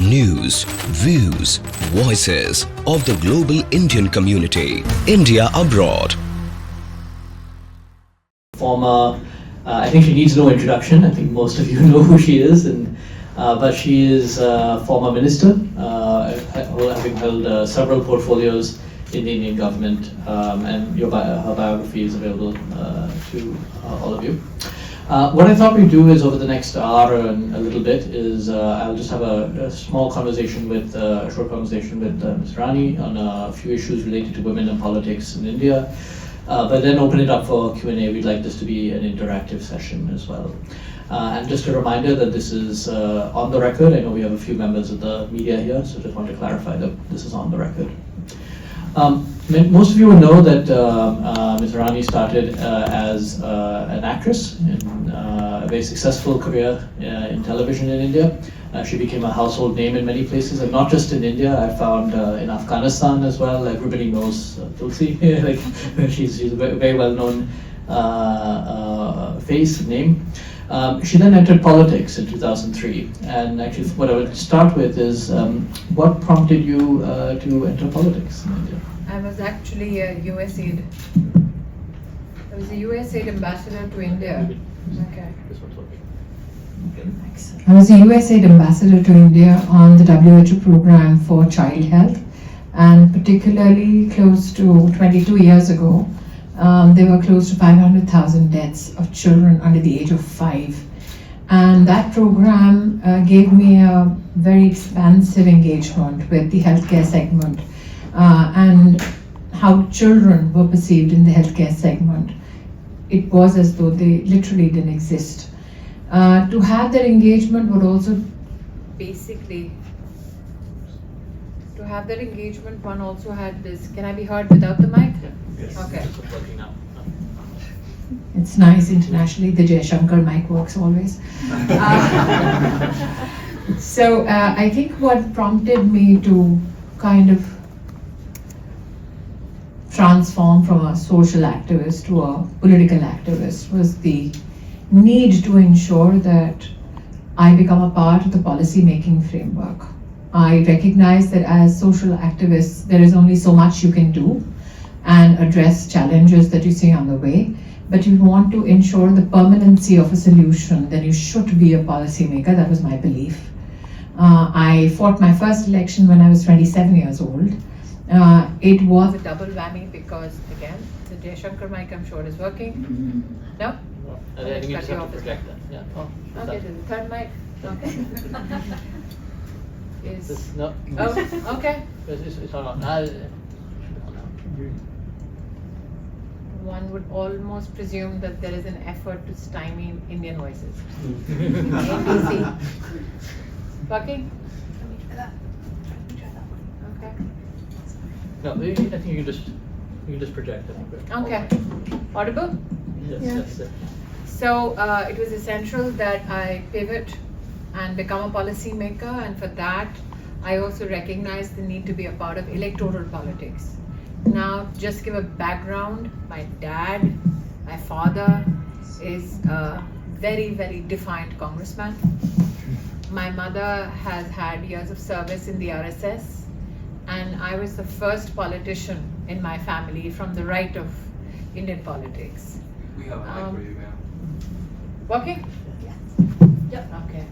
News, views, voices of the global Indian community. India abroad. Former, I think she needs no introduction. I think most of you know who she is, but she is a former minister, having held several portfolios in the Indian government, and her biography is available to all of you. What I thought we'd do is over the next hour and a little bit is I'll just have a small conversation with, a short conversation with Ms. Irani on a few issues related to women and politics in India, but then open it up for Q&A. We'd like this to be an interactive session as well. And just a reminder that this is on the record. I know we have a few members of the media here, so just want to clarify that this is on the record. Most of you will know that Ms. Irani started as an actress in a very successful career in television in India. She became a household name in many places, and not just in India. I found in Afghanistan as well. Everybody knows Tulsi. Like she's a very well-known face, name. She then entered politics in 2003, and actually what I would start with is what prompted you to enter politics in India? I was actually a USAID. I was a USAID ambassador to India. Okay. I was a USAID ambassador to India on the WHO program for child health, and particularly close to 22 years ago, there were close to 500,000 deaths of children under the age of 5. And that program gave me a very expansive engagement with the healthcare segment and how children were perceived in the healthcare segment. It was as though they literally didn't exist. To have that engagement would also basically, to have that engagement, one also had this, can I be heard without the mic? Yes. Okay. It's working now. It's nice internationally, the Jai Shankar mic works always. So I think what prompted me to kind of transform from a social activist to a political activist was the need to ensure that I become a part of the policy making framework. I recognize that as social activists, there is only so much you can do and address challenges that you see on the way. But you want to ensure the permanency of a solution, then you should be a policymaker. That was my belief. I fought my first election when I was 27 years old. It was a double whammy because, again, the Jai Shankar mic, I'm sure, is working. Mm-hmm. No? I think you just have to project that. Yeah. Oh, okay, the third mic. Okay. No. Oh, okay. It's on. One would almost presume that there is an effort to stymie Indian voices. ABC. Working? Okay. No, I think you can just project it. Okay. Audible? Yes. Yes. Yes. So it was essential that I pivot and become a policy maker, and for that I also recognize the need to be a part of electoral politics. Now, just give a background, my dad, my father is a very, very defiant congressman. My mother has had years of service in the RSS, and I was the first politician in my family from the right of Indian politics. We have a mic for you, ma'am. Working? Yes. Yep. Okay.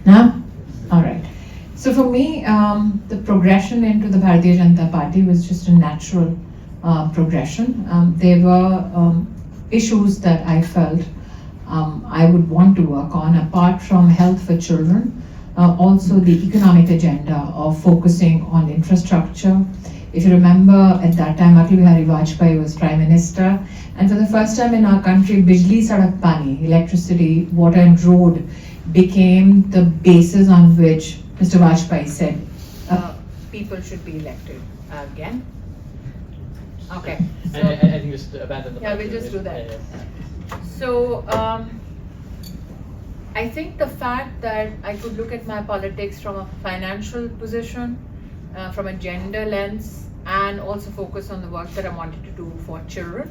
Now? All right. So for me, the progression into the Bharatiya Janata Party was just a natural progression. There were issues that I felt I would want to work on, apart from health for children, also the economic agenda of focusing on infrastructure. If you remember, at that time, Atal Bihari Vajpayee was Prime Minister, and for the first time in our country, Bijli, Sadak, Pani, electricity, water and road became the basis on which Mr. Vajpayee said people should be elected again. Okay. So, I think just abandon the. Yeah, we'll just do that. Yeah. So I think the fact that I could look at my politics from a financial position, from a gender lens, and also focus on the work that I wanted to do for children,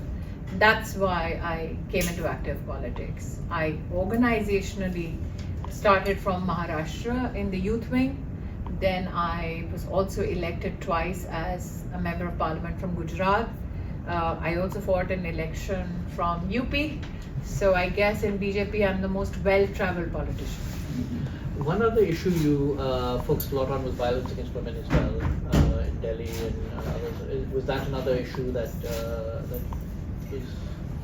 that's why I came into active politics. I organizationally started from Maharashtra in the youth wing. Then I was also elected twice as a member of parliament from Gujarat. I also fought an election from UP. So I guess in BJP I'm the most well-traveled politician. One other issue you focused a lot on was violence against women as well in Delhi and others. Was that another issue that is?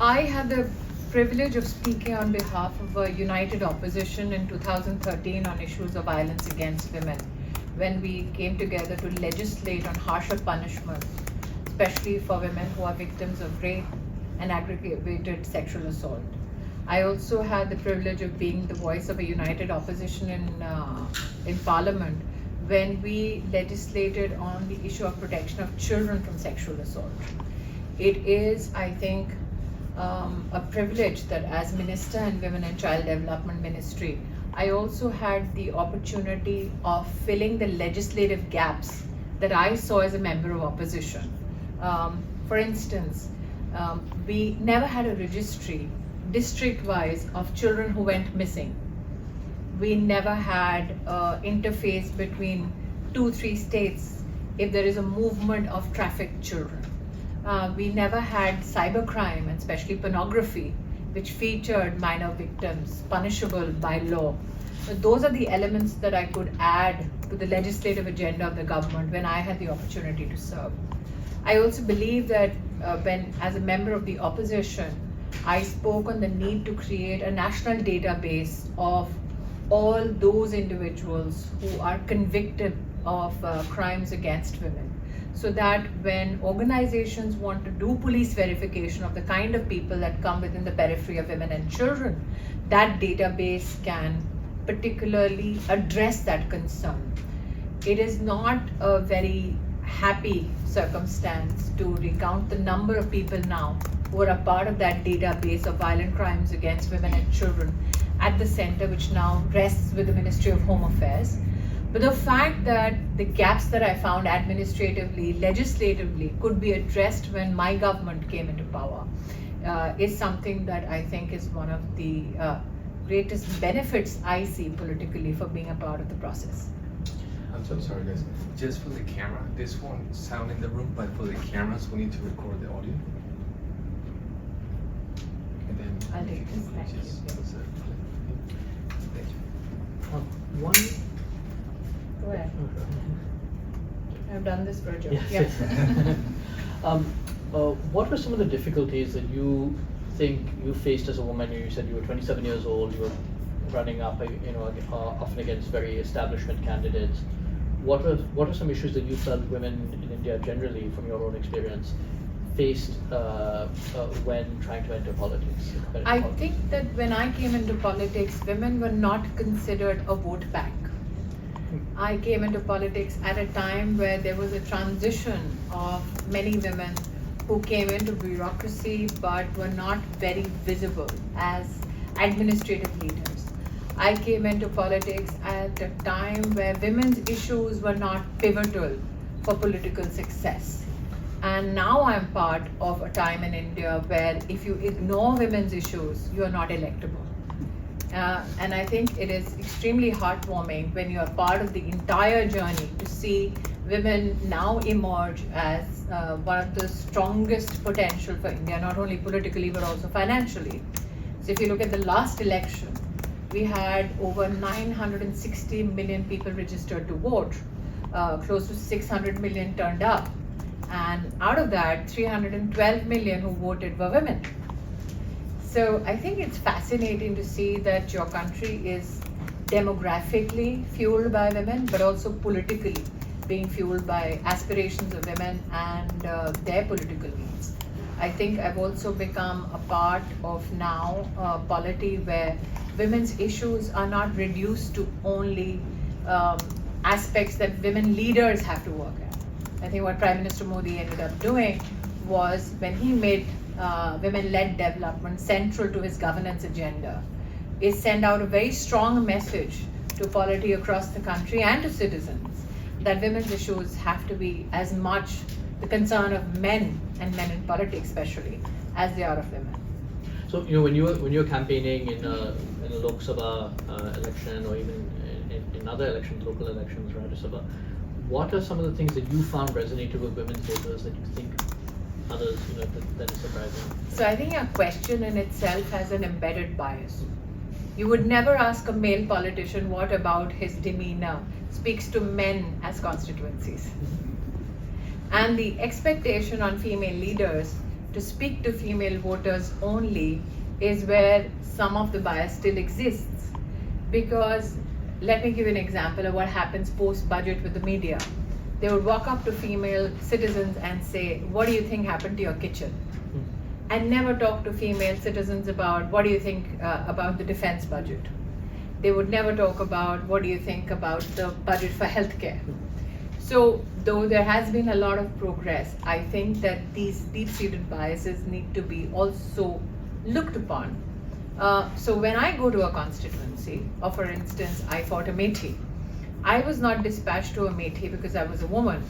I had the privilege of speaking on behalf of a united opposition in 2013 on issues of violence against women, when we came together to legislate on harsher punishment, especially for women who are victims of rape and aggravated sexual assault. I also had the privilege of being the voice of a united opposition in Parliament when we legislated on the issue of protection of children from sexual assault. It is, I think, a privilege that as Minister in Women and Child Development Ministry, I also had the opportunity of filling the legislative gaps that I saw as a member of opposition. For instance, we never had a registry district-wise of children who went missing. We never had interface between 2-3 states if there is a movement of trafficked children. We never had cybercrime, and especially pornography, which featured minor victims, punishable by law. So those are the elements that I could add to the legislative agenda of the government when I had the opportunity to serve. I also believe that when, as a member of the opposition, I spoke on the need to create a national database of all those individuals who are convicted of crimes against women, so that when organizations want to do police verification of the kind of people that come within the periphery of women and children, that database can particularly address that concern. It is not a very happy circumstance to recount the number of people now who are a part of that database of violent crimes against women and children at the center, which now rests with the Ministry of Home Affairs. But the fact that the gaps that I found administratively, legislatively, could be addressed when my government came into power is something that I think is one of the greatest benefits I see politically for being a part of the process. I'm so sorry, guys. Just for the camera, this won't sound in the room, but for the cameras, we need to record the audio. And then I'll take this. Thank you. Thank you. One. Go ahead. I've done this for a joke. Yes. What were some of the difficulties that you think you faced as a woman? You said you were 27 years old. You were running up, often against very establishment candidates. What are some issues that you felt women in India generally, from your own experience, faced when trying to enter politics? I think that when I came into politics, women were not considered a vote bank. I came into politics at a time where there was a transition of many women who came into bureaucracy but were not very visible as administrative leaders. I came into politics at a time where women's issues were not pivotal for political success. And now I'm part of a time in India where if you ignore women's issues, you are not electable. And I think it is extremely heartwarming when you are part of the entire journey to see women now emerge as one of the strongest potential for India, not only politically but also financially. So if you look at the last election, we had over 960 million people registered to vote, close to 600 million turned up, and out of that, 312 million who voted were women. So I think it's fascinating to see that your country is demographically fueled by women, but also politically being fueled by aspirations of women and their political needs. I think I've also become a part of now a polity where women's issues are not reduced to only aspects that women leaders have to work at. I think what Prime Minister Modi ended up doing was, when he made women-led development central to his governance agenda, is send out a very strong message to polity across the country and to citizens that women's issues have to be as much the concern of men, and men in politics especially, as they are of women. So when you were campaigning in in a Lok Sabha election, or even in other elections, local elections, Rajya Sabha, what are some of the things that you found resonated with women's voters that you think others, that is surprising? So I think your question in itself has an embedded bias. You would never ask a male politician what about his demeanor speaks to men as constituencies. And the expectation on female leaders to speak to female voters only is where some of the bias still exists. Because let me give you an example of what happens post-budget with the media. They would walk up to female citizens and say, what do you think happened to your kitchen? And never talk to female citizens about what do you think about the defense budget. They would never talk about what do you think about the budget for healthcare. So though there has been a lot of progress, I think that these deep-seated biases need to be also looked upon. So when I go to a constituency, or for instance, I fought a Methi, I was not dispatched to a Methi because I was a woman.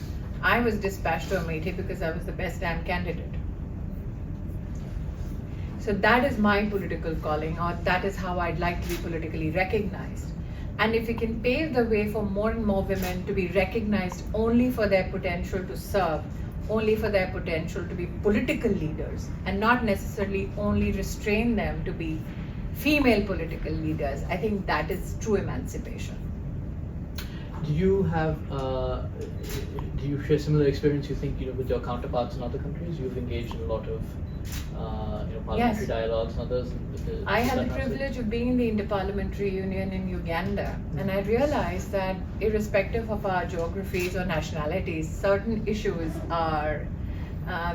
I was dispatched to a Methi because I was the best damn candidate. So that is my political calling, or that is how I'd like to be politically recognized. And if we can pave the way for more and more women to be recognized only for their potential to serve, only for their potential to be political leaders, and not necessarily only restrain them to be female political leaders, I think that is true emancipation. Do you share similar experience, you think, with your counterparts in other countries? You've engaged in a lot of parliamentary Yes. dialogues and others. I had the privilege of being in the Interparliamentary Union in Uganda, and I realized that irrespective of our geographies or nationalities, certain issues are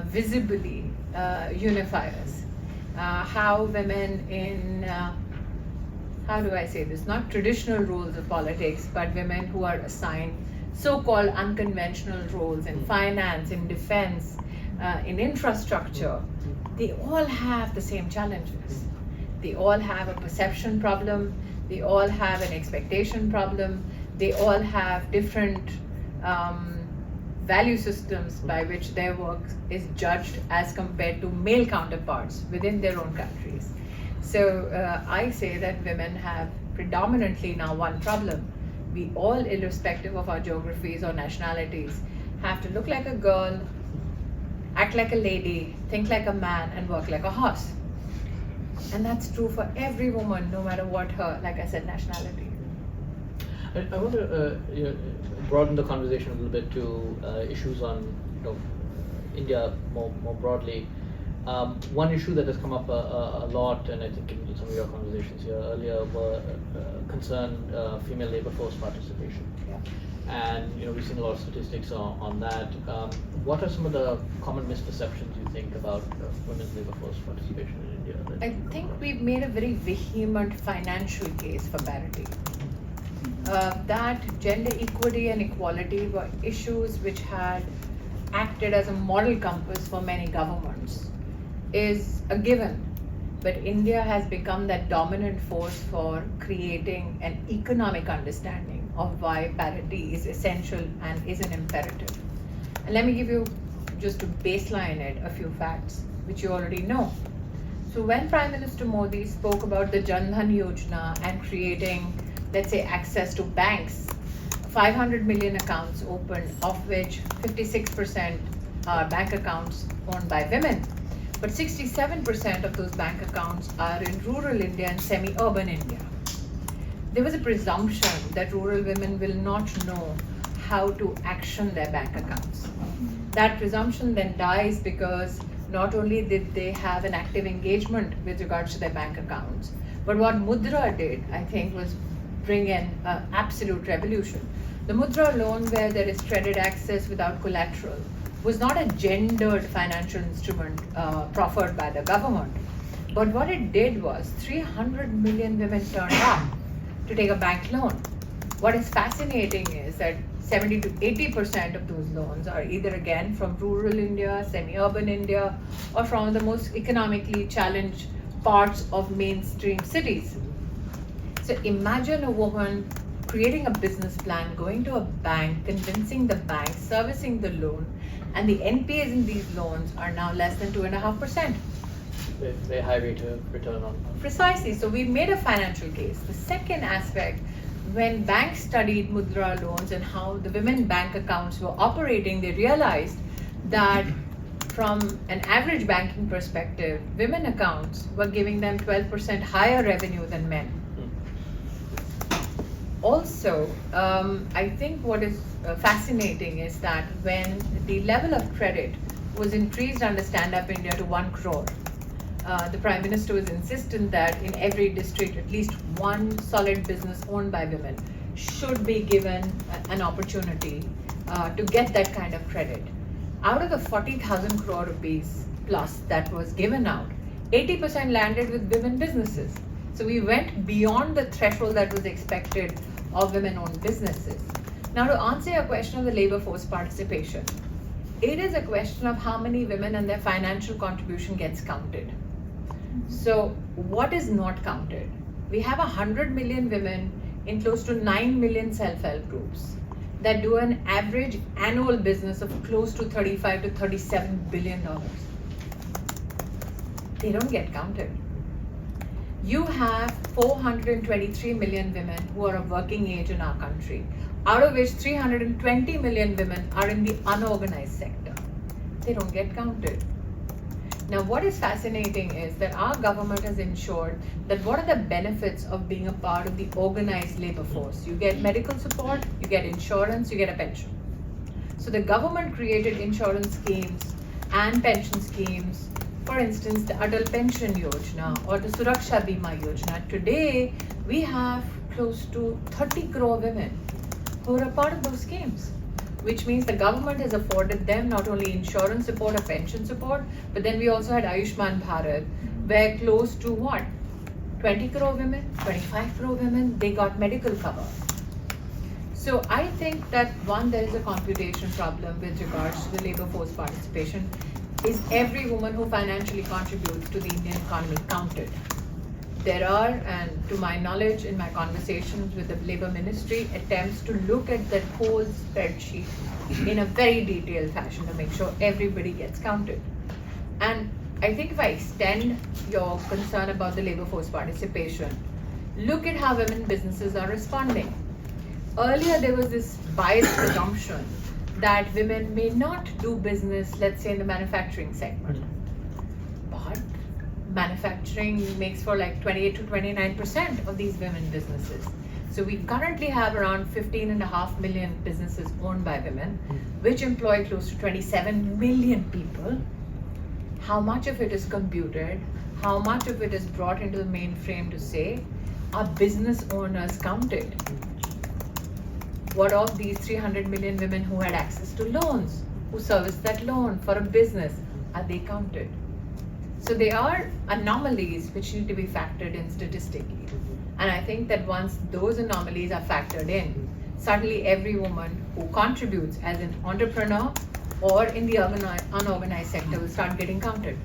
visibly unifiers. How women in, how do I say this, not traditional roles of politics, but women who are assigned so-called unconventional roles in finance, in defense, in infrastructure, they all have the same challenges. They all have a perception problem, they all have an expectation problem, they all have different value systems by which their work is judged as compared to male counterparts within their own countries. So I say that women have predominantly now one problem. We all, irrespective of our geographies or nationalities, have to look like a girl, act like a lady, think like a man, and work like a horse. And that's true for every woman, no matter what her, like I said, nationality. I want to broaden the conversation a little bit to issues on India more broadly. One issue that has come up a lot, and I think in some of your conversations here earlier, were concerned female labor force participation. Yeah. And we've seen a lot of statistics on that. What are some of the common misperceptions you think about women's labor force participation in India? I think we've made a very vehement financial case for parity. That gender equity and equality were issues which had acted as a moral compass for many governments is a given. But India has become that dominant force for creating an economic understanding of why parity is essential and is an imperative. And let me give you, just to baseline it, a few facts which you already know. So when Prime Minister Modi spoke about the Jan Dhan Yojana and creating, let's say, access to banks, 500 million accounts opened, of which 56% are bank accounts owned by women. But 67% of those bank accounts are in rural India and semi-urban India. There was a presumption that rural women will not know how to action their bank accounts. That presumption then dies because not only did they have an active engagement with regards to their bank accounts, but what Mudra did, I think, was bring in an absolute revolution. The Mudra loan, where there is credit access without collateral, was not a gendered financial instrument proffered by the government. But what it did was 300 million women turned up to take a bank loan. What is fascinating is that 70 to 80% of those loans are either again from rural India, semi-urban India, or from the most economically challenged parts of mainstream cities. So imagine a woman creating a business plan, going to a bank, convincing the bank, servicing the loan, and the NPAs in these loans are now less than 2.5%. very high rate of return on. Precisely. So we made a financial case. The second aspect, when banks studied mudra loans and how the women bank accounts were operating, they realized that from an average banking perspective, women accounts were giving them 12% higher revenue than men. Also, I think what is fascinating is that when the level of credit was increased under Stand Up India to 1 crore, the Prime Minister was insistent that in every district, at least one solid business owned by women should be given an opportunity to get that kind of credit. Out of the 40,000 crore rupees plus that was given out, 80% landed with women businesses. So we went beyond the threshold that was expected of women-owned businesses. Now, to answer your question of the labor force participation, it is a question of how many women and their financial contribution gets counted. So what is not counted? We have 100 million women in close to 9 million self-help groups that do an average annual business of close to $35 to $37 billion. They don't get counted. You have 423 million women who are of working age in our country, out of which 320 million women are in the unorganized sector. They don't get counted. Now, what is fascinating is that our government has ensured that what are the benefits of being a part of the organized labor force? You get medical support, you get insurance, you get a pension. So the government created insurance schemes and pension schemes. For instance, the Atal Pension Yojana or the Suraksha Bima Yojana. Today, we have close to 30 crore women who are a part of those schemes, which means the government has afforded them not only insurance support or pension support, but then we also had Ayushman Bharat, where close to 20 crore women, 25 crore women, they got medical cover. So I think that one, there is a computation problem with regards to the labor force participation. Is every woman who financially contributes to the Indian economy counted? There are, and to my knowledge, in my conversations with the Labour Ministry, attempts to look at that whole spreadsheet in a very detailed fashion to make sure everybody gets counted. And I think if I extend your concern about the labour force participation, look at how women businesses are responding. Earlier, there was this biased presumption that women may not do business, let's say, in the manufacturing segment. But manufacturing makes for like 28 to 29% of these women businesses. So we currently have around 15.5 million businesses owned by women, which employ close to 27 million people. How much of it is computed? How much of it is brought into the mainframe to say, are business owners counted? What of these 300 million women who had access to loans, who serviced that loan for a business, are they counted? So there are anomalies which need to be factored in statistically. And I think that once those anomalies are factored in, suddenly every woman who contributes as an entrepreneur or in the unorganized sector will start getting counted.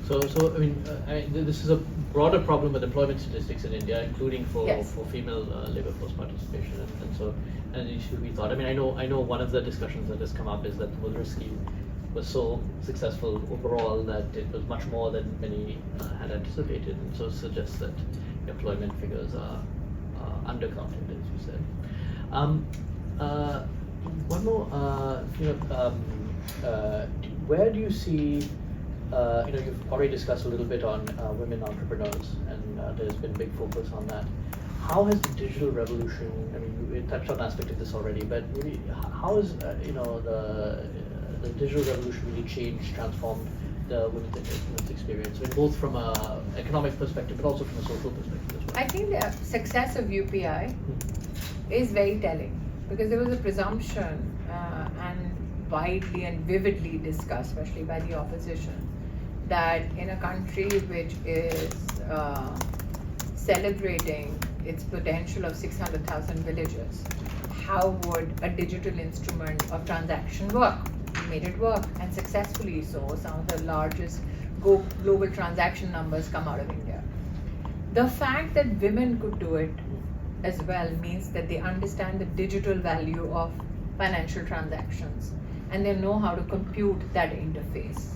So this is a broader problem with employment statistics in India, including for female labor force participation, and so an issue we thought. I mean, I know one of the discussions that has come up is that the Mudra scheme was so successful overall that it was much more than many had anticipated, and so suggests that employment figures are undercounted, as you said. One more, where do you see? You've already discussed a little bit on women entrepreneurs, and there's been big focus on that. How has the digital revolution? I mean, we touched on an aspect of this already, but maybe how has the digital revolution really changed, transformed the women's experience? I mean, both from an economic perspective, but also from a social perspective as well. I think the success of UPI is very telling, because there was a presumption and widely and vividly discussed, especially by the opposition, that in a country which is celebrating its potential of 600,000 villages, how would a digital instrument of transaction work? We made it work, and successfully so. Some of the largest global transaction numbers come out of India. The fact that women could do it as well means that they understand the digital value of financial transactions, and they know how to compute that interface.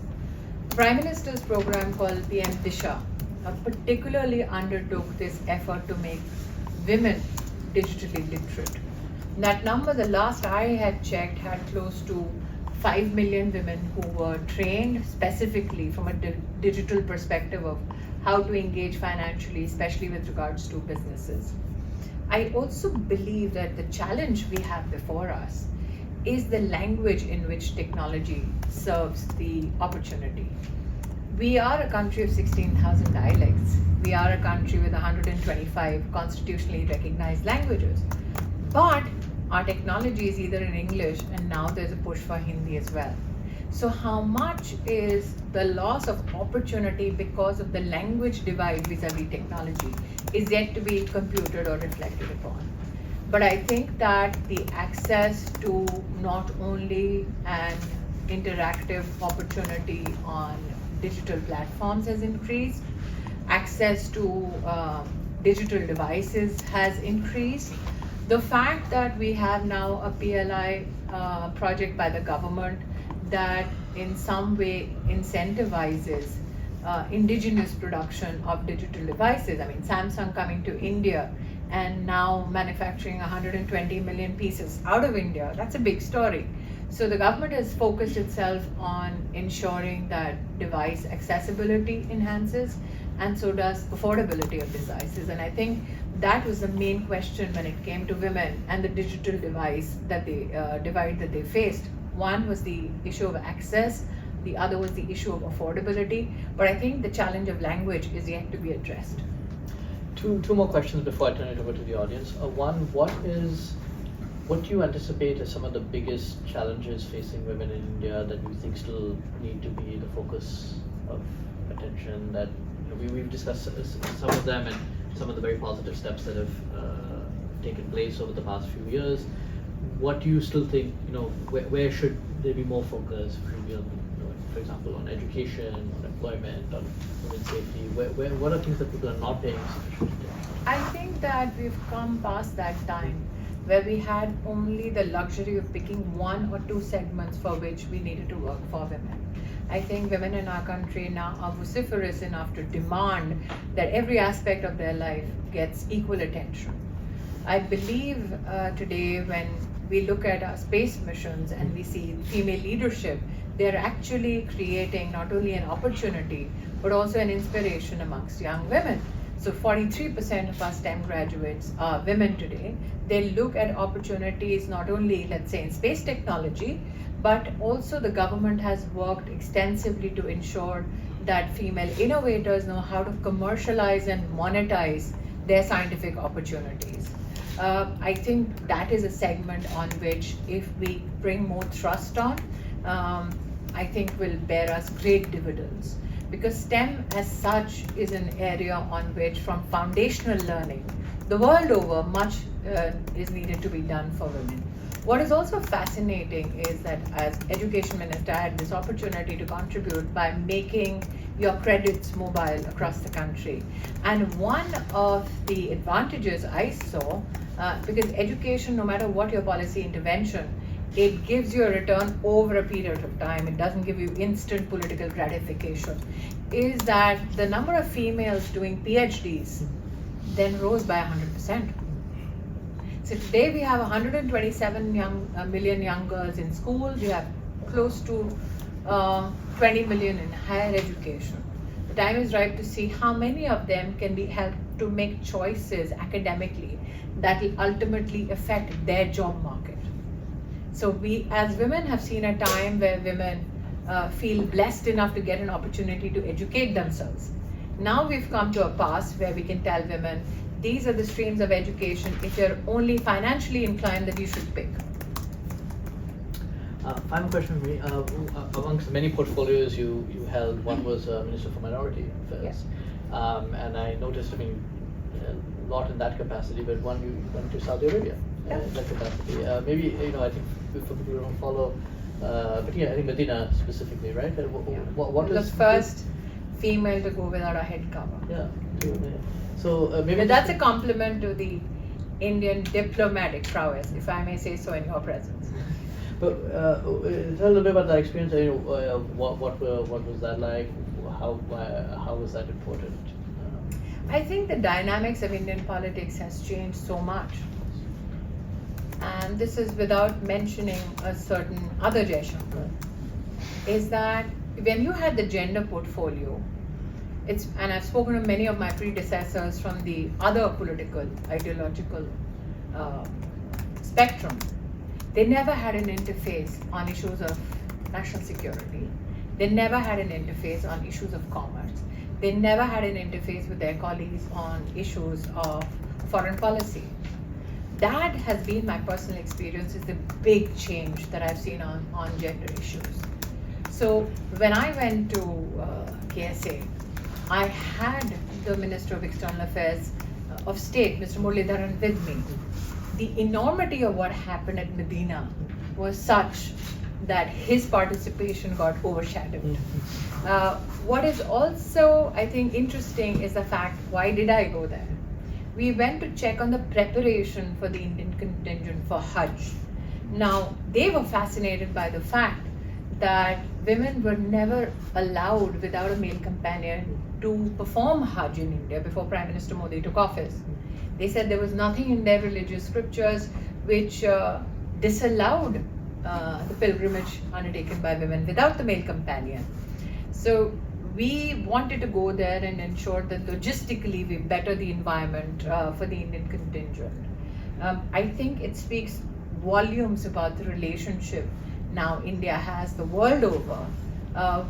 Prime Minister's program called PM Disha particularly undertook this effort to make women digitally literate. That number, the last I had checked, had close to 5 million women who were trained specifically from a digital perspective of how to engage financially, especially with regards to businesses. I also believe that the challenge we have before us is the language in which technology serves the opportunity. We are a country of 16,000 dialects. We are a country with 125 constitutionally recognized languages. But our technology is either in English, and now there's a push for Hindi as well. So how much is the loss of opportunity because of the language divide vis-a-vis technology is yet to be computed or reflected upon. But I think that the access to not only an interactive opportunity on digital platforms has increased, access to digital devices has increased. The fact that we have now a PLI project by the government that in some way incentivizes indigenous production of digital devices. I mean, Samsung coming to India and now manufacturing 120 million pieces out of India, that's a big story. So the government has focused itself on ensuring that device accessibility enhances, and so does affordability of devices. And I think that was the main question when it came to women and the digital device that divide that they faced. One was the issue of access, the other was the issue of affordability, but I think the challenge of language is yet to be addressed. Two more questions before I turn it over to the audience. One, what do you anticipate as some of the biggest challenges facing women in India that you think still need to be the focus of attention? That we've discussed some of them and some of the very positive steps that have taken place over the past few years. What do you still think, where should there be more focus? For example, on education, on employment, on women's safety? What are things that people are not paying sufficient attention to? I think that we've come past that time where we had only the luxury of picking one or two segments for which we needed to work for women. I think women in our country now are vociferous enough to demand that every aspect of their life gets equal attention. I believe today when we look at our space missions and we see female leadership, they're actually creating not only an opportunity, but also an inspiration amongst young women. So 43% of our STEM graduates are women today. They look at opportunities not only, let's say, in space technology, but also the government has worked extensively to ensure that female innovators know how to commercialize and monetize their scientific opportunities. I think that is a segment on which, if we bring more trust on, I think will bear us great dividends. Because STEM as such is an area on which, from foundational learning, the world over, much is needed to be done for women. What is also fascinating is that as Education Minister, I had this opportunity to contribute by making your credits mobile across the country. And one of the advantages I saw, because education, no matter what your policy intervention, it gives you a return over a period of time. It doesn't give you instant political gratification. Is that the number of females doing PhDs then rose by 100%. So today we have 127 million young girls in school. We have close to 20 million in higher education. The time is ripe to see how many of them can be helped to make choices academically that will ultimately affect their job market. So we as women have seen a time where women feel blessed enough to get an opportunity to educate themselves. Now we've come to a pass where we can tell women, these are the streams of education. If you're only financially inclined, that you should pick. Final question for me. Amongst the many portfolios you held, one was Minister for Minority Affairs. Yes. And I noticed, a lot in that capacity, but one you went to Saudi Arabia in that capacity. Maybe, I think for people who don't follow, but yeah, I think Medina specifically, right? What the is first female to go without a head cover. Yeah. So maybe But that's a compliment to the Indian diplomatic prowess, if I may say so, in your presence. But tell a little bit about that experience. What was that like? How was that important? I think the dynamics of Indian politics has changed so much. And this is without mentioning a certain other Jaishankar, is that when you had the gender portfolio, and I've spoken to many of my predecessors from the other political, ideological spectrum, they never had an interface on issues of national security. They never had an interface on issues of commerce. They never had an interface with their colleagues on issues of foreign policy. That has been my personal experience, is the big change that I've seen on gender issues. So when I went to KSA, I had the Minister of External Affairs of State, Mr. Muralidharan, with me. The enormity of what happened at Medina was such that his participation got overshadowed. What is also, I think, interesting is the fact, why did I go there? We went to check on the preparation for the Indian contingent for Hajj. Now, they were fascinated by the fact that women were never allowed without a male companion to perform Hajj in India before Prime Minister Modi took office. They said there was nothing in their religious scriptures which disallowed the pilgrimage undertaken by women without the male companion. So we wanted to go there and ensure that logistically we better the environment for the Indian contingent. I think it speaks volumes about the relationship now India has the world over,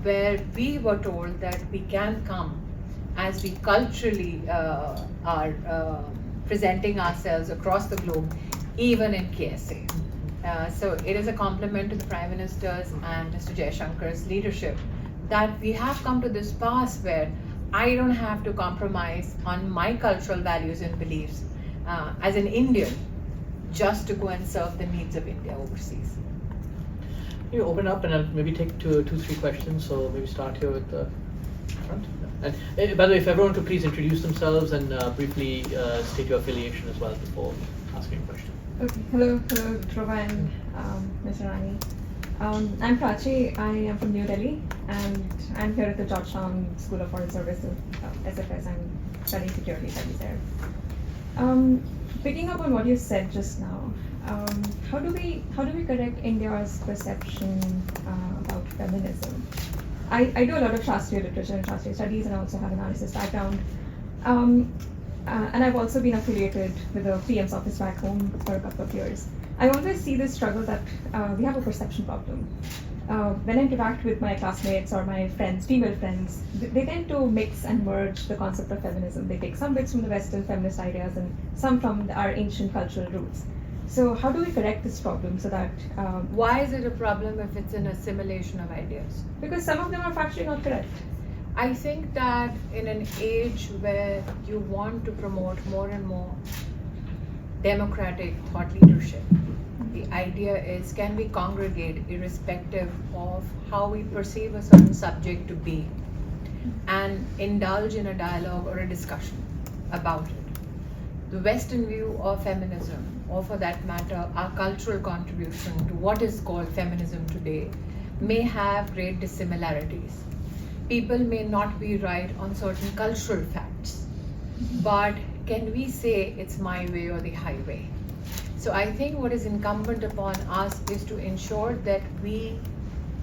where we were told that we can come as we culturally are presenting ourselves across the globe, even in KSA. So it is a compliment to the Prime Minister's and Mr. Jaishankar's leadership that we have come to this pass where I don't have to compromise on my cultural values and beliefs as an Indian just to go and serve the needs of India overseas. You open up and I'll maybe take two, three questions. So maybe start here at the front. And by the way, if everyone could please introduce themselves and briefly state your affiliation as well before asking a question. Okay. Hello, Dhruva and Ms. Irani. I'm Prachi. I am from New Delhi, and I'm here at the Georgetown School of Foreign Services, SFS. I'm studying security studies there. Picking up on what you said just now, how do we correct India's perception about feminism? I do a lot of Shastriya literature and Shastriya studies, and I also have an analysis background. And I've also been affiliated with the PM's office back home for a couple of years. I always see this struggle that we have a perception problem. When I interact with my classmates or my friends, female friends, they tend to mix and merge the concept of feminism. They take some bits from the Western feminist ideas and some from our ancient cultural roots. So how do we correct this problem so that... Why is it a problem if it's an assimilation of ideas? Because some of them are factually not correct. I think that in an age where you want to promote more and more democratic thought leadership, the idea is, can we congregate irrespective of how we perceive a certain subject to be and indulge in a dialogue or a discussion about it? The Western view of feminism, or for that matter, our cultural contribution to what is called feminism today, may have great dissimilarities. People may not be right on certain cultural facts, but can we say it's my way or the highway? So I think what is incumbent upon us is to ensure that we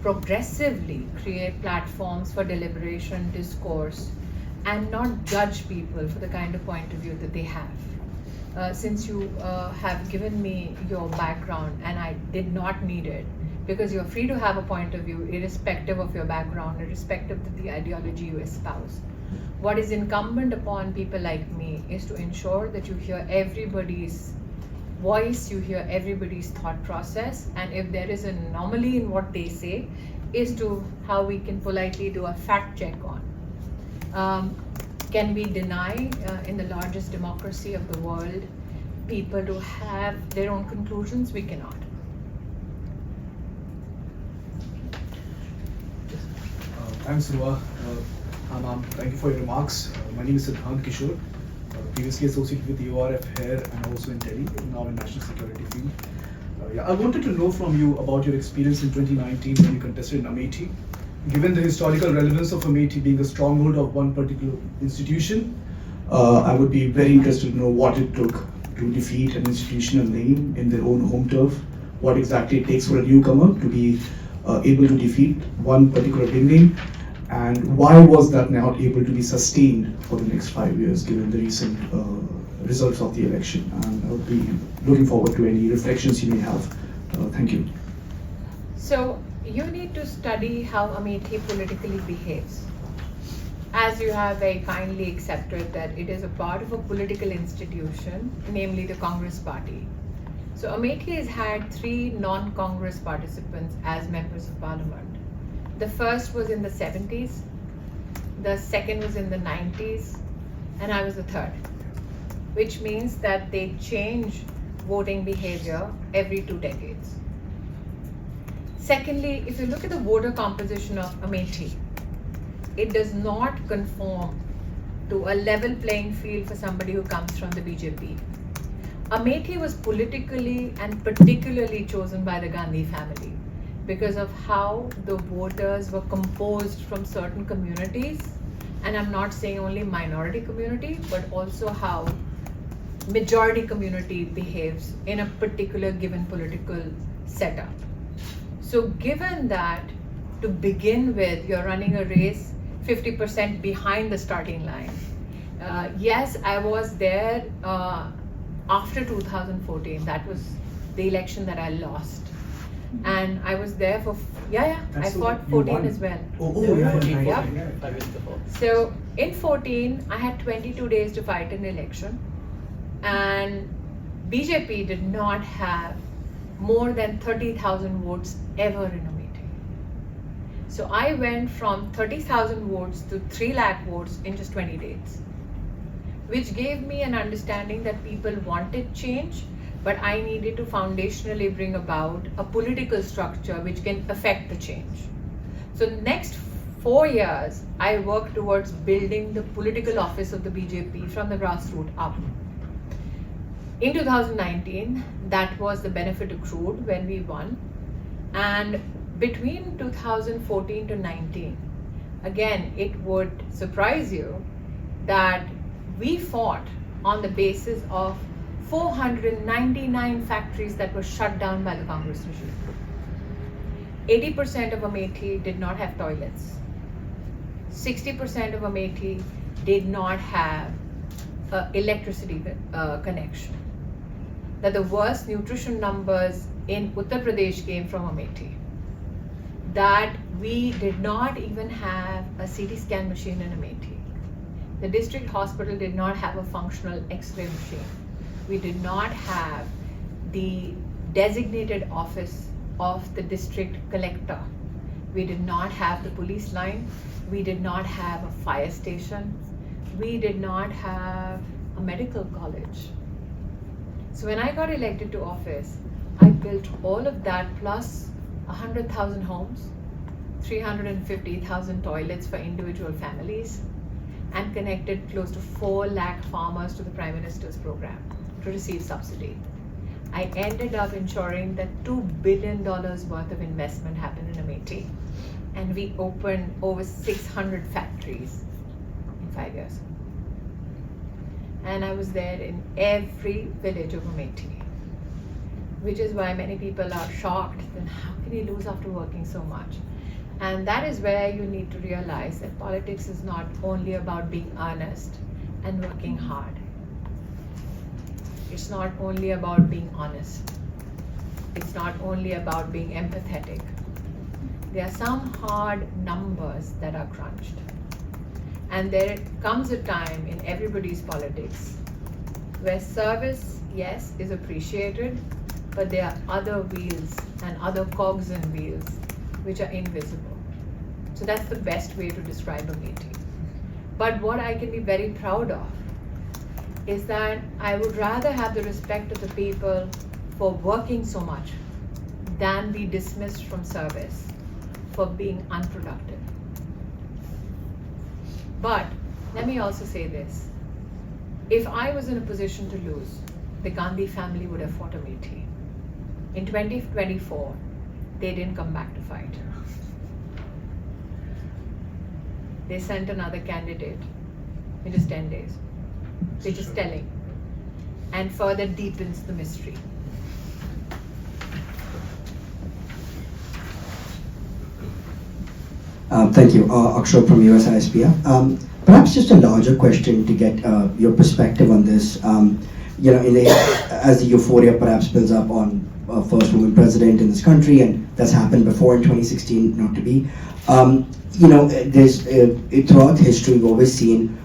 progressively create platforms for deliberation, discourse, and not judge people for the kind of point of view that they have. Since you have given me your background and I did not need it, because you're free to have a point of view irrespective of your background, irrespective of the ideology you espouse. What is incumbent upon people like me is to ensure that you hear everybody's voice, you hear everybody's thought process, and if there is an anomaly in what they say, is to how we can politely do a fact check on. Can we deny in the largest democracy of the world people to have their own conclusions? We cannot. Thanks, Dhruva. Thank you for your remarks. My name is Siddhant Kishore, previously associated with the ORF here and also in Delhi, now in national security field. I wanted to know from you about your experience in 2019 when you contested in Amethi. Given the historical relevance of Amethi being a stronghold of one particular institution, I would be very interested to know what it took to defeat an institutional name in their own home turf, what exactly it takes for a newcomer to be able to defeat one particular big name, and why was that not able to be sustained for the next 5 years given the recent results of the election. And I would be looking forward to any reflections you may have. Thank you. So you need to study how Amethi politically behaves. As you have very kindly accepted that it is a part of a political institution, namely the Congress Party. So Amethi has had 3 non-Congress participants as members of parliament. The first was in the 70s, the second was in the 90s, and I was the third, which means that they change voting behavior every 2 decades. Secondly, if you look at the voter composition of Amethi, it does not conform to a level playing field for somebody who comes from the BJP. Amethi was politically and particularly chosen by the Gandhi family because of how the voters were composed from certain communities, and I'm not saying only minority community, but also how majority community behaves in a particular given political setup. So given that, to begin with, you're running a race 50% behind the starting line. Yes, I was there after 2014. That was the election that I lost. And I was there for, I fought 14 as well. Yeah. So in 14, I had 22 days to fight an election. And BJP did not have more than 30,000 votes ever in Amethi. So I went from 30,000 votes to 3 lakh votes in just 20 days, which gave me an understanding that people wanted change, but I needed to foundationally bring about a political structure which can affect the change. So next 4 years, I worked towards building the political office of the BJP from the grassroots up. In 2019, that was the benefit accrued when we won. And between 2014 to 19, again, it would surprise you that we fought on the basis of 499 factories that were shut down by the Congress regime. 80% of Amethi did not have toilets. 60% of Amethi did not have electricity connection. That the worst nutrition numbers in Uttar Pradesh came from Amethi. That we did not even have a CT scan machine in Amethi. The district hospital did not have a functional X-ray machine. We did not have the designated office of the district collector. We did not have the police line. We did not have a fire station. We did not have a medical college. So when I got elected to office, I built all of that plus 100,000 homes, 350,000 toilets for individual families, and connected close to 4 lakh farmers to the Prime Minister's program to receive subsidy. I ended up ensuring that $2 billion worth of investment happened in Amethi, and we opened over 600 factories in 5 years. And I was there in every village of Amethi, which is why many people are shocked that how can you lose after working so much? And that is where you need to realize that politics is not only about being honest and working hard. It's not only about being honest. It's not only about being empathetic. There are some hard numbers that are crunched. And there comes a time in everybody's politics where service, yes, is appreciated, but there are other wheels and other cogs and wheels which are invisible. So that's the best way to describe Amethi. But what I can be very proud of is that I would rather have the respect of the people for working so much than be dismissed from service for being unproductive. But let me also say this. If I was in a position to lose, the Gandhi family would have fought Amethi. In 2024, they didn't come back to fight. They sent another candidate in just 10 days, which is telling and further deepens the mystery. Thank you. Akshay from USISPA. Perhaps just a larger question to get your perspective on this. As the euphoria perhaps builds up on first woman president in this country, and that's happened before in 2016, not to be. There's throughout history we've always seen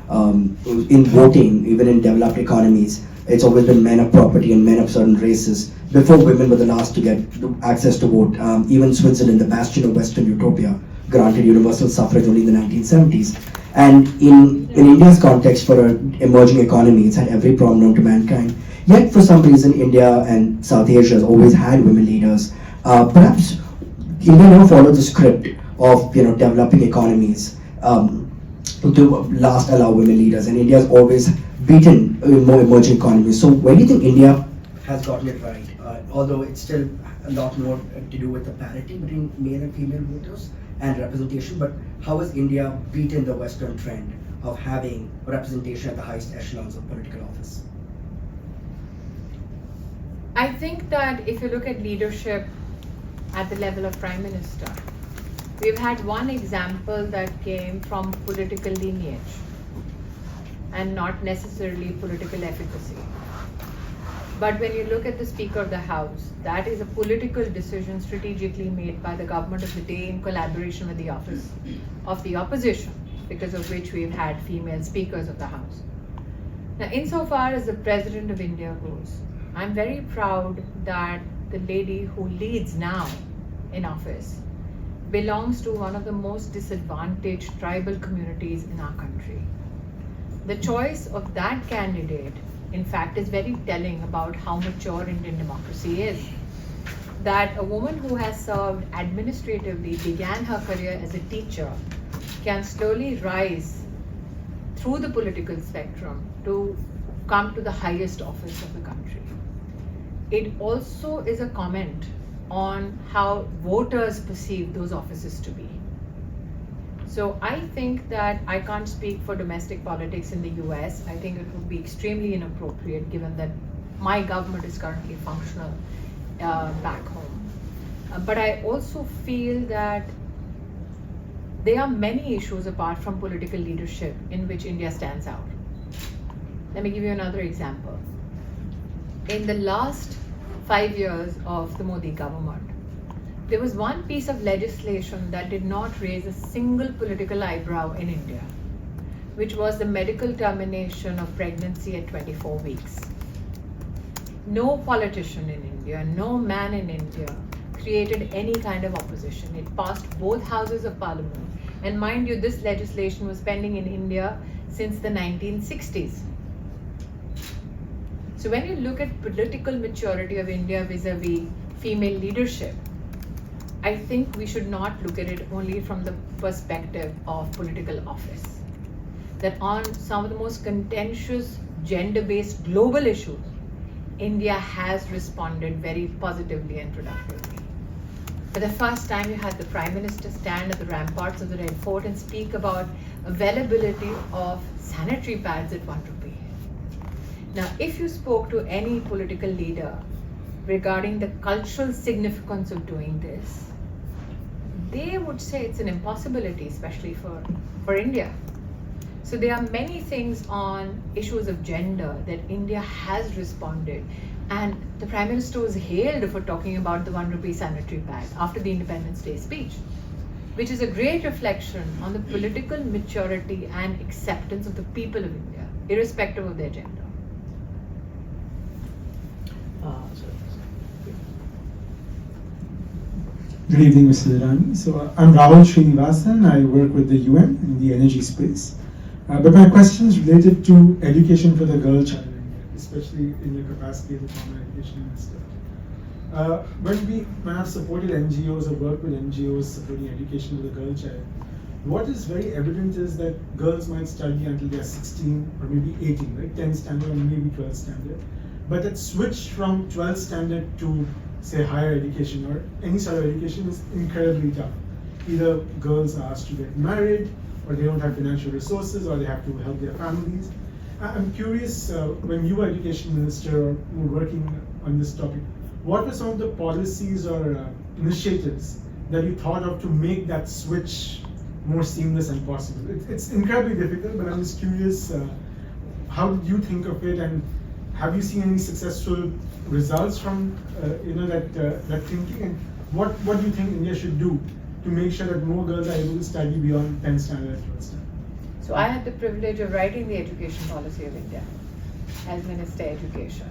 in voting, even in developed economies, it's always been men of property and men of certain races. Before, women were the last to get access to vote. Even Switzerland, the bastion of Western utopia, granted universal suffrage only in the 1970s. And in India's context, for an emerging economy, it's had every problem known to mankind. Yet, for some reason, India and South Asia has always had women leaders. Perhaps India never followed the script of developing economies to last allow women leaders, and India has always beaten more emerging economies. So, where do you think India has gotten it right? Although it's still a lot more to do with the parity between male and female voters and representation, but how has India beaten the Western trend of having representation at the highest echelons of political office? I think that if you look at leadership at the level of Prime Minister, we've had one example that came from political lineage and not necessarily political efficacy. But when you look at the Speaker of the House, that is a political decision strategically made by the government of the day in collaboration with the office of the opposition, because of which we've had female speakers of the House. Now, insofar as the President of India goes, I'm very proud that the lady who leads now in office belongs to one of the most disadvantaged tribal communities in our country. The choice of that candidate, in fact, is very telling about how mature Indian democracy is. That a woman who has served administratively, began her career as a teacher, can slowly rise through the political spectrum to come to the highest office of the country. It also is a comment on how voters perceive those offices to be. So I think that I can't speak for domestic politics in the US. I think it would be extremely inappropriate given that my government is currently functional back home. But I also feel that there are many issues apart from political leadership in which India stands out. Let me give you another example. In the last 5 years of the Modi government, there was one piece of legislation that did not raise a single political eyebrow in India, which was the medical termination of pregnancy at 24 weeks. No politician in India, no man in India created any kind of opposition. It passed both houses of parliament. And mind you, this legislation was pending in India since the 1960s. So when you look at political maturity of India vis-a-vis female leadership, I think we should not look at it only from the perspective of political office. That on some of the most contentious gender-based global issues, India has responded very positively and productively. For the first time, you had the Prime Minister stand at the ramparts of the Red Fort and speak about availability of sanitary pads at 1 rupee. Now, if you spoke to any political leader regarding the cultural significance of doing this, they would say it's an impossibility, especially for India. So there are many things on issues of gender that India has responded, and the Prime Minister was hailed for talking about the 1 rupee sanitary pad after the Independence Day speech, which is a great reflection on the political maturity and acceptance of the people of India, irrespective of their gender. Good evening, Mr. Irani. So I'm Rahul Srinivasan. I work with the UN in the energy space. But my question is related to education for the girl child in India, especially in the capacity of the former education minister. When I've supported NGOs or worked with NGOs supporting education to the girl child, what is very evident is that girls might study until they're 16 or maybe 18, right? 10th standard or maybe 12th standard. But that switch from 12th standard to say, higher education or any sort of education is incredibly tough. Either girls are asked to get married, or they don't have financial resources, or they have to help their families. I'm curious, when you were education minister or were working on this topic, what were some of the policies or initiatives that you thought of to make that switch more seamless and possible? It's incredibly difficult, but I'm just curious, how did you think of it, and have you seen any successful results from that thinking? And what do you think India should do to make sure that more girls are able to study beyond 10th standard and 12th standard? So I had the privilege of writing the education policy of India as Minister of Education.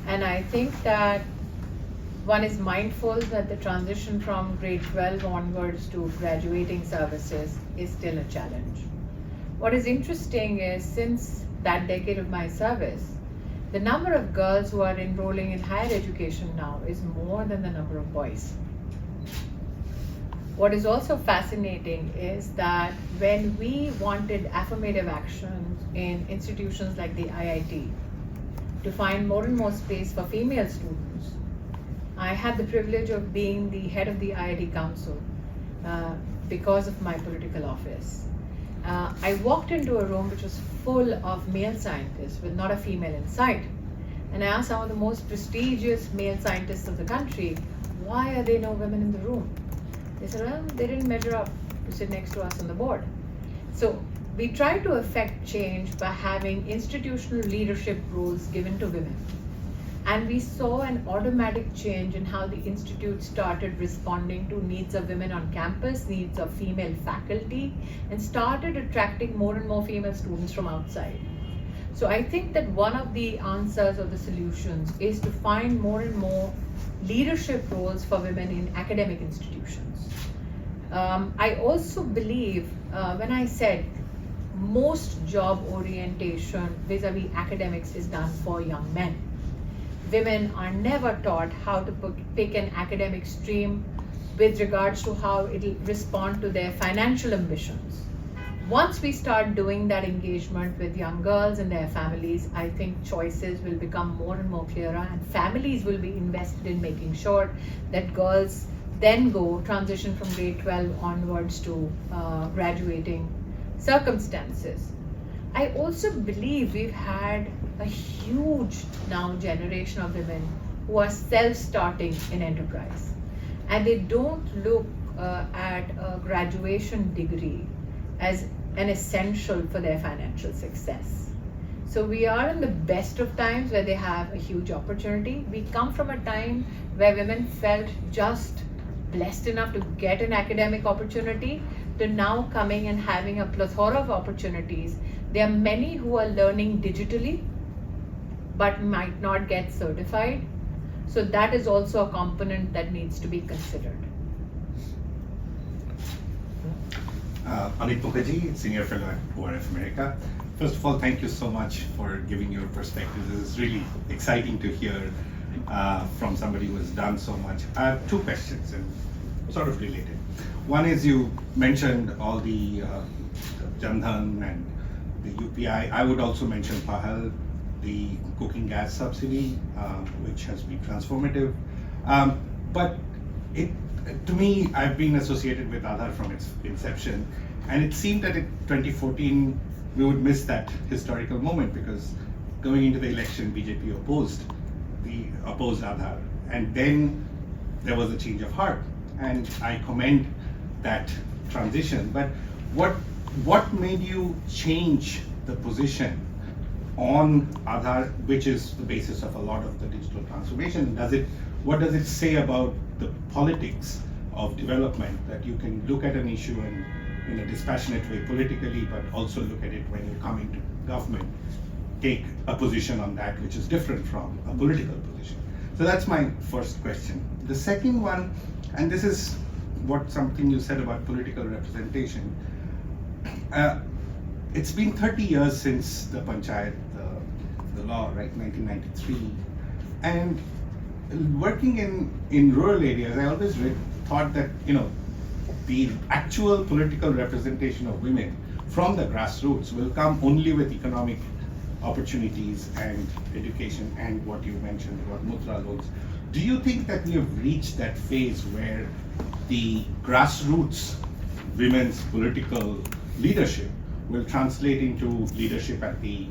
And I think that one is mindful that the transition from grade 12 onwards to graduating services is still a challenge. What is interesting is, since that decade of my service, the number of girls who are enrolling in higher education now is more than the number of boys. What is also fascinating is that when we wanted affirmative action in institutions like the IIT to find more and more space for female students, I had the privilege of being the head of the IIT Council because of my political office. I walked into a room which was full of male scientists with not a female in sight. And I asked some of the most prestigious male scientists of the country, why are there no women in the room? They said, well, they didn't measure up to sit next to us on the board. So we try to affect change by having institutional leadership roles given to women. And we saw an automatic change in how the institute started responding to needs of women on campus, needs of female faculty, and started attracting more and more female students from outside. So I think that one of the answers or the solutions is to find more and more leadership roles for women in academic institutions. I also believe, when I said most job orientation vis-a-vis academics is done for young men, women are never taught how to pick an academic stream with regards to how it will respond to their financial ambitions. Once we start doing that engagement with young girls and their families, I think choices will become more and more clearer, and families will be invested in making sure that girls then transition from grade 12 onwards to graduating circumstances. I also believe we've had a huge now generation of women who are self-starting in enterprise, and they don't look at a graduation degree as an essential for their financial success. So we are in the best of times where they have a huge opportunity. We come from a time where women felt just blessed enough to get an academic opportunity, to now coming and having a plethora of opportunities. There are many who are learning digitally but might not get certified. So that is also a component that needs to be considered. Anik Mukherjee, Senior Fellow at ORF America. First of all, thank you so much for giving your perspective. It is really exciting to hear from somebody who has done so much. I have two questions and sort of related. One is, you mentioned all the Jan Dhan and the UPI. I would also mention Pahal, the cooking gas subsidy, which has been transformative. But to me, I've been associated with Aadhaar from its inception, and it seemed that in 2014 we would miss that historical moment, because going into the election, BJP opposed Aadhaar, and then there was a change of heart, and I commend that transition. But what made you change the position on Aadhaar, which is the basis of a lot of the digital transformation? What does it say about the politics of development, that you can look at an issue in a dispassionate way politically, but also look at it when you come into government, take a position on that which is different from a political position? So that's my first question. The second one, and this is something you said about political representation. It's been 30 years since the Panchayat, the law, right, 1993. And working in rural areas, I always thought that, the actual political representation of women from the grassroots will come only with economic opportunities and education, and what you mentioned about Mudra loans. Do you think that we have reached that phase where the grassroots women's political leadership will translate into leadership at the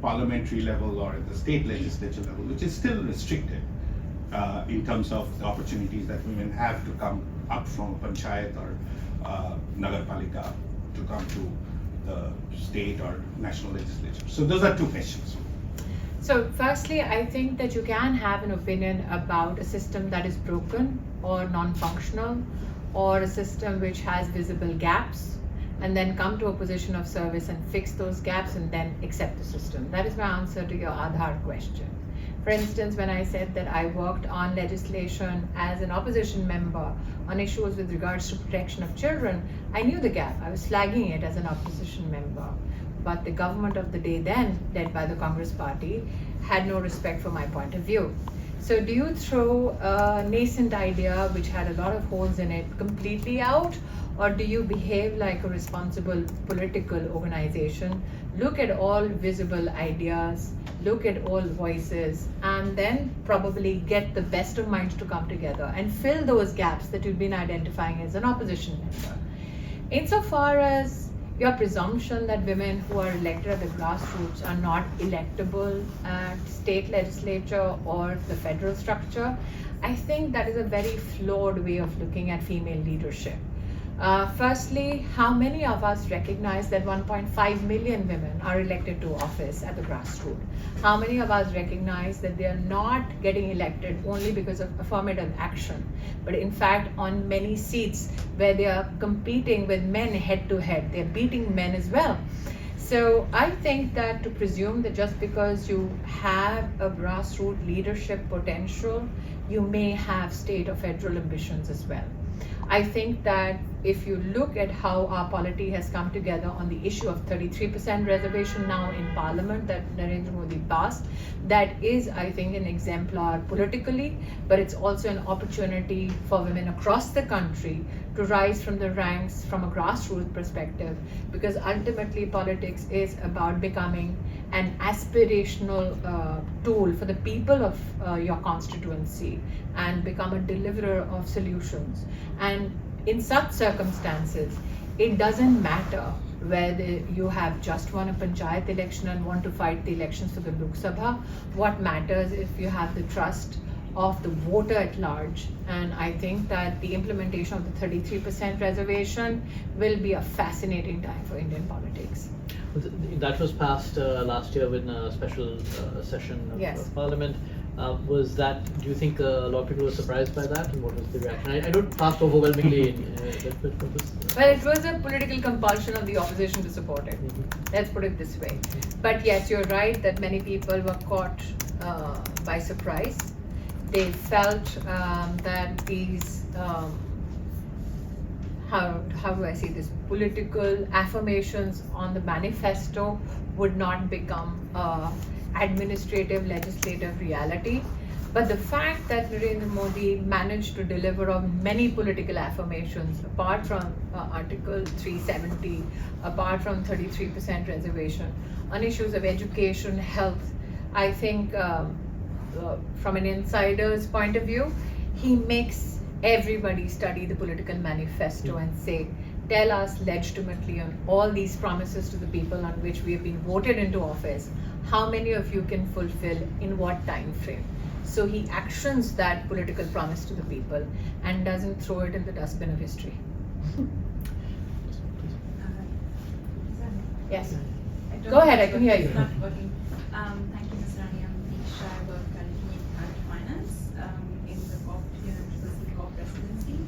parliamentary level or at the state legislature level, which is still restricted in terms of the opportunities that women have to come up from panchayat or nagarpalika to come to the state or national legislature? So those are two questions. So firstly, I think that you can have an opinion about a system that is broken or non-functional, or a system which has visible gaps, and then come to a position of service and fix those gaps and then accept the system. That is my answer to your Aadhaar question. For instance, when I said that I worked on legislation as an opposition member on issues with regards to protection of children, I knew the gap. I was flagging it as an opposition member. But the government of the day then, led by the Congress party, had no respect for my point of view. So do you throw a nascent idea which had a lot of holes in it completely out, or do you behave like a responsible political organization, look at all visible ideas, look at all voices, and then probably get the best of minds to come together and fill those gaps that you've been identifying as an opposition member? Insofar as your presumption that women who are elected at the grassroots are not electable at state legislature or the federal structure, I think that is a very flawed way of looking at female leadership. Firstly, how many of us recognize that 1.5 million women are elected to office at the grassroots? How many of us recognize that they are not getting elected only because of affirmative action, but in fact on many seats where they are competing with men head to head, they're beating men as well. So I think that to presume that just because you have a grassroots leadership potential, you may have state or federal ambitions as well. I think that if you look at how our polity has come together on the issue of 33% reservation now in Parliament that Narendra Modi passed, that is, I think, an exemplar politically, but it's also an opportunity for women across the country to rise from the ranks from a grassroots perspective, because ultimately politics is about becoming an aspirational tool for the people of your constituency and become a deliverer of solutions. And in such circumstances, it doesn't matter whether you have just won a panchayat election and want to fight the elections for the Lok Sabha. What matters if you have the trust of the voter at large. And I think that the implementation of the 33% reservation will be a fascinating time for Indian politics. That was passed last year with a special session of Parliament. Was that, do you think a lot of people were surprised by that, and what was the reaction? I don't passed overwhelmingly. Well, it was a political compulsion of the opposition to support it. Let's put it this way. But yes, you're right that many people were caught by surprise. They felt that these, how do I say this, political affirmations on the manifesto would not become administrative, legislative reality. But the fact that Narendra Modi managed to deliver on many political affirmations, apart from Article 370, apart from 33% reservation, on issues of education, health, I think from an insider's point of view, he makes everybody study the political manifesto and say, tell us legitimately on all these promises to the people on which we have been voted into office, how many of you can fulfill in what time frame. So he actions that political promise to the people and doesn't throw it in the dustbin of history. Yes. Go ahead, I can hear you. Thank you, Ms. Irani. I'm Deeksha. I work currently in private finance in the corp presidency.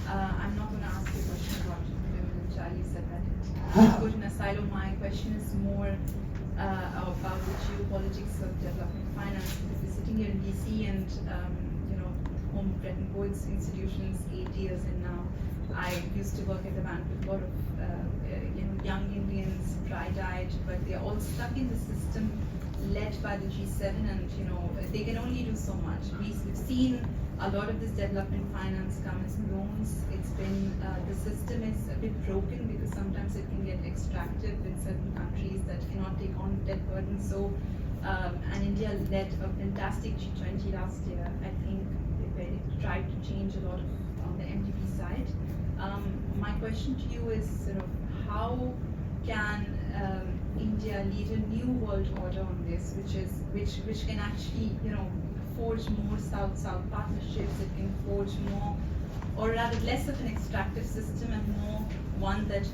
I'm not going to ask you a question about women and Charlie said that. Put in asylum, my question is more about the geopolitics of development finance. Because we're sitting here in DC and home Bretton Woods institutions 8 years in now. I used to work at the bank with a lot of young Indians, bright-eyed, but they're all stuck in the system led by the G7, and they can only do so much. We've seen a lot of this development finance come as loans. It's been the system is a bit broken because sometimes it can get extractive in certain countries that cannot take on debt burden. So, and India led a fantastic G20 last year. I think tried to change a lot of on the MDB side. My question to you is sort of how can India lead a new world order on this, which can actually, you know, forge more South-South partnerships. It can forge more, or rather less of an extractive system and more one that,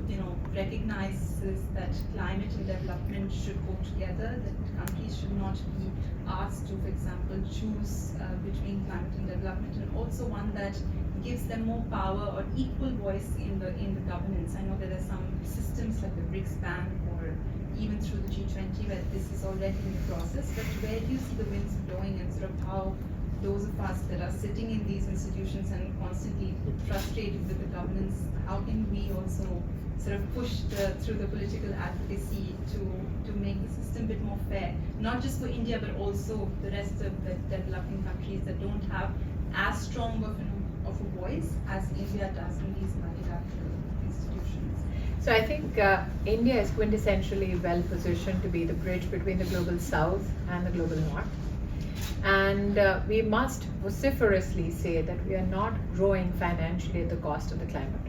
you know, recognizes that climate and development should go together, that countries should not be asked to, for example, choose between climate and development, and also one that gives them more power or equal voice in the governance. I know that there are some systems like the BRICS Bank or even through the G20 where this is already in the process, but where do you see the winds blowing and sort of how those of us that are sitting in these institutions and constantly frustrated with the governance, how can we also sort of push through the political advocacy to make the system a bit more fair, not just for India but also the rest of the developing countries that don't have as strong of a voice as India does in these multilateral institutions? So I think India is quintessentially well positioned to be the bridge between the global south and the global north. And we must vociferously say that we are not growing financially at the cost of the climate.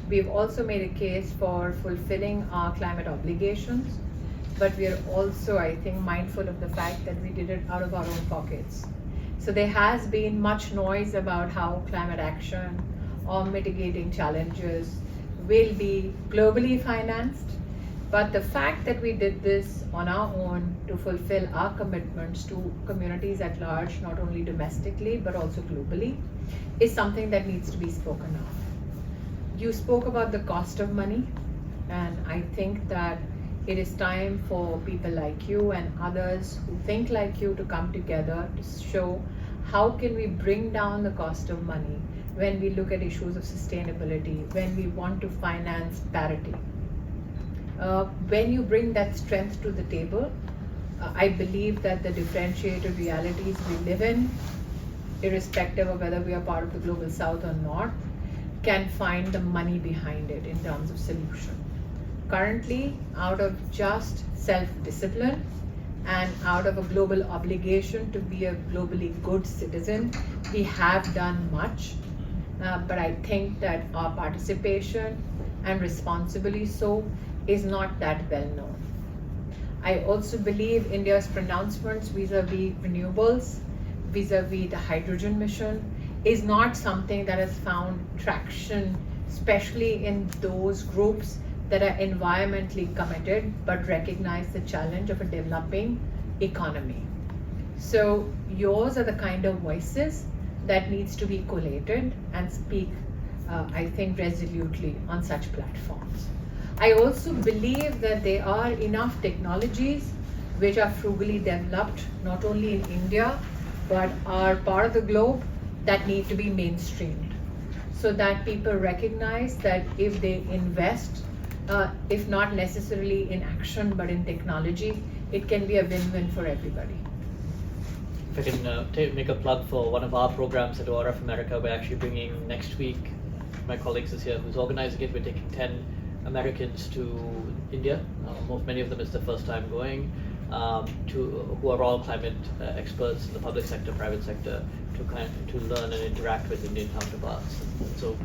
We've also made a case for fulfilling our climate obligations, but we are also, I think, mindful of the fact that we did it out of our own pockets. So there has been much noise about how climate action or mitigating challenges will be globally financed. But the fact that we did this on our own to fulfill our commitments to communities at large, not only domestically, but also globally, is something that needs to be spoken of. You spoke about the cost of money, and I think that it is time for people like you and others who think like you to come together to show how can we bring down the cost of money when we look at issues of sustainability, when we want to finance parity. When you bring that strength to the table, I believe that the differentiated realities we live in, irrespective of whether we are part of the global south or not, can find the money behind it in terms of solution. Currently, out of just self-discipline and out of a global obligation to be a globally good citizen, we have done much, but I think that our participation, and responsibly so, is not that well known. I also believe India's pronouncements vis-a-vis renewables, vis-a-vis the hydrogen mission, is not something that has found traction, especially in those groups that are environmentally committed but recognize the challenge of a developing economy. So yours are the kind of voices that needs to be collated and speak, I think, resolutely on such platforms. I also believe that there are enough technologies which are frugally developed, not only in India, but are part of the globe, that need to be mainstreamed, so that people recognize that if they invest, if not necessarily in action, but in technology, it can be a win-win for everybody. If I can make a plug for one of our programs at ORF America, we're actually bringing next week, my colleagues is here who's organizing it, we're taking 10 Americans to India. Many of them is the first time going, who are all climate experts in the public sector, private sector, to learn and interact with Indian counterparts. And so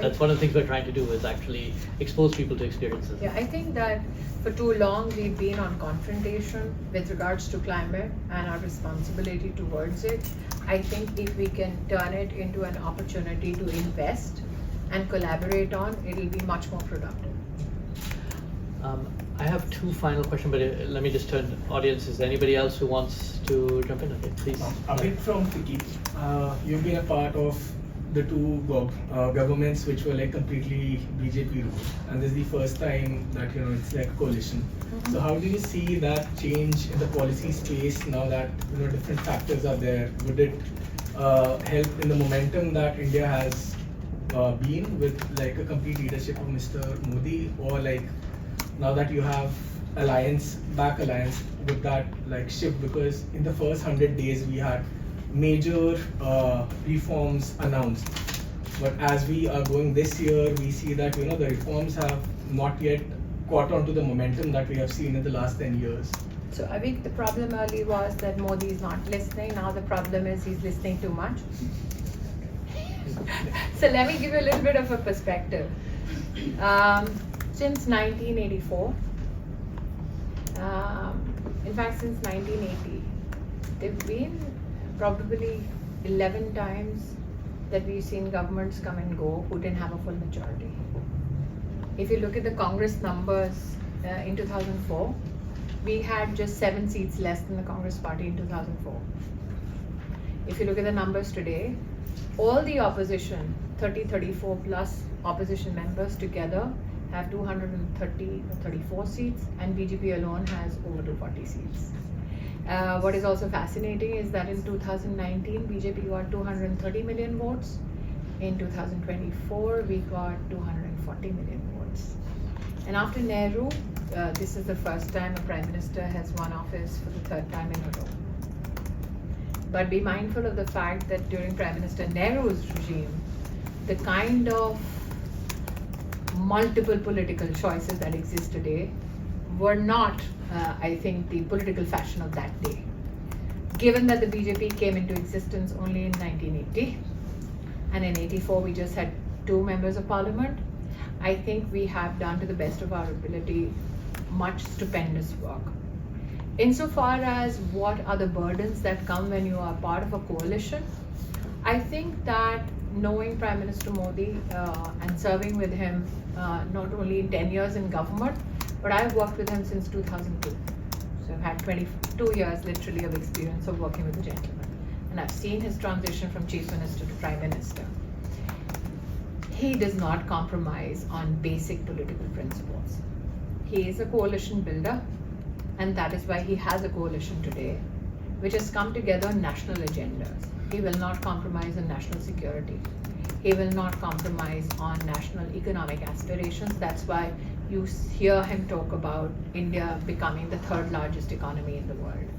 that's one of the things we're trying to do, is actually expose people to experiences. Yeah, I think that for too long we've been on confrontation with regards to climate and our responsibility towards it. I think if we can turn it into an opportunity to invest and collaborate on, it'll be much more productive. I have two final questions, but let me just turn to the audience. Is there anybody else who wants to jump in? Okay, please. A bit from Vicky. You've been a part of the two governments which were like completely BJP ruled, and this is the first time that it's like a coalition. Mm-hmm. So how do you see that change in the policy space now that different factors are there? Would it help in the momentum that India has been with like a complete leadership of Mr. Modi, or like now that you have alliance, would that like shift? Because in the first 100 days we had major reforms announced, but as we are going this year, we see that the reforms have not yet caught on to the momentum that we have seen in the last 10 years. So Avik, the problem early was that Modi is not listening. Now the problem is he's listening too much. So let me give you a little bit of a perspective. Since 1984, in fact since 1980, there have been probably 11 times that we've seen governments come and go who didn't have a full majority. If you look at the Congress numbers in 2004, we had just 7 seats less than the Congress party in 2004. If you look at the numbers today, all the opposition, 34 plus opposition members together have 230 or 34 seats, and BJP alone has over 240 seats. What is also fascinating is that in 2019, BJP got 230 million votes. In 2024, we got 240 million votes. And after Nehru, this is the first time a Prime Minister has won office for the 3rd time in a row. But be mindful of the fact that during Prime Minister Nehru's regime, the kind of multiple political choices that exist today were not, I think, the political fashion of that day. Given that the BJP came into existence only in 1980, and in 84 we just had 2 members of parliament, I think we have done to the best of our ability much stupendous work. Insofar as what are the burdens that come when you are part of a coalition, I think that knowing Prime Minister Modi and serving with him not only in 10 years in government, but I've worked with him since 2002. So I've had 22 years literally of experience of working with the gentleman. And I've seen his transition from Chief Minister to Prime Minister. He does not compromise on basic political principles. He is a coalition builder, and that is why he has a coalition today, which has come together on national agendas. He will not compromise on national security. He will not compromise on national economic aspirations. That's why you hear him talk about India becoming the 3rd largest economy in the world.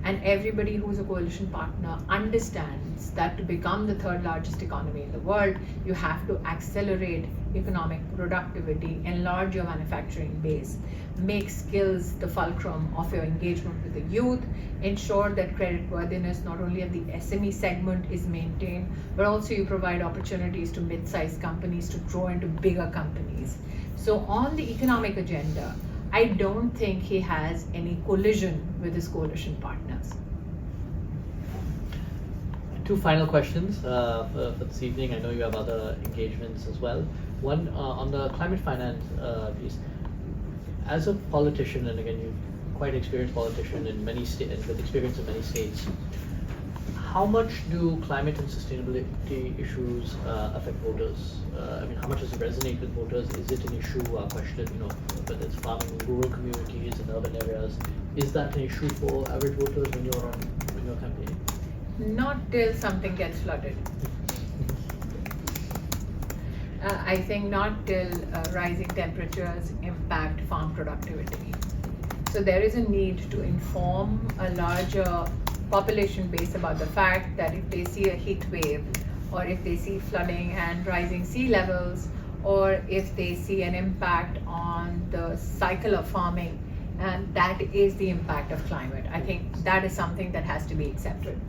And everybody who's a coalition partner understands that to become the 3rd largest economy in the world, you have to accelerate economic productivity, enlarge your manufacturing base, make skills the fulcrum of your engagement with the youth, ensure that creditworthiness not only of the SME segment is maintained, but also you provide opportunities to mid-sized companies to grow into bigger companies. So on the economic agenda, I don't think he has any collision with his coalition partners. 2 final questions for this evening. I know you have other engagements as well. One on the climate finance piece. As a politician, and again, you're quite experienced politician in many states, with experience in many states, how much do climate and sustainability issues affect voters? I mean, how much does it resonate with voters? Is it an issue, question, whether it's farming in rural communities and urban areas? Is that an issue for average voters when you're campaigning? Not till something gets flooded. I think not till rising temperatures impact farm productivity. So there is a need to inform a larger population base about the fact that if they see a heat wave, or if they see flooding and rising sea levels, or if they see an impact on the cycle of farming, and that is the impact of climate. I think that is something that has to be accepted.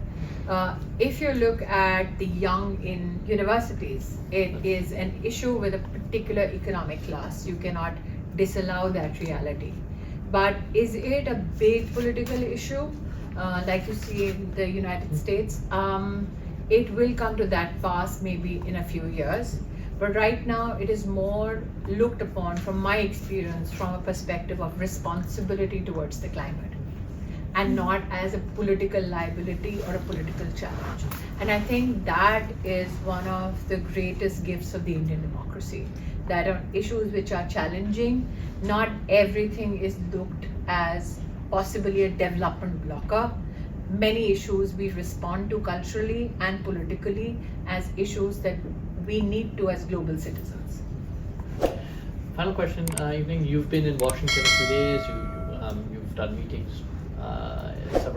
If you look at the young in universities, it is an issue with a particular economic class. You cannot disallow that reality. But is it a big political issue, like you see in the United States? It will come to that pass maybe in a few years. But right now, it is more looked upon, from my experience, from a perspective of responsibility towards the climate, and not as a political liability or a political challenge. And I think that is one of the greatest gifts of the Indian democracy, that on issues which are challenging, not everything is looked as possibly a development blocker. Many issues we respond to culturally and politically as issues that we need to as global citizens. Final question, evening. You've been in Washington a few days. You've done meetings, several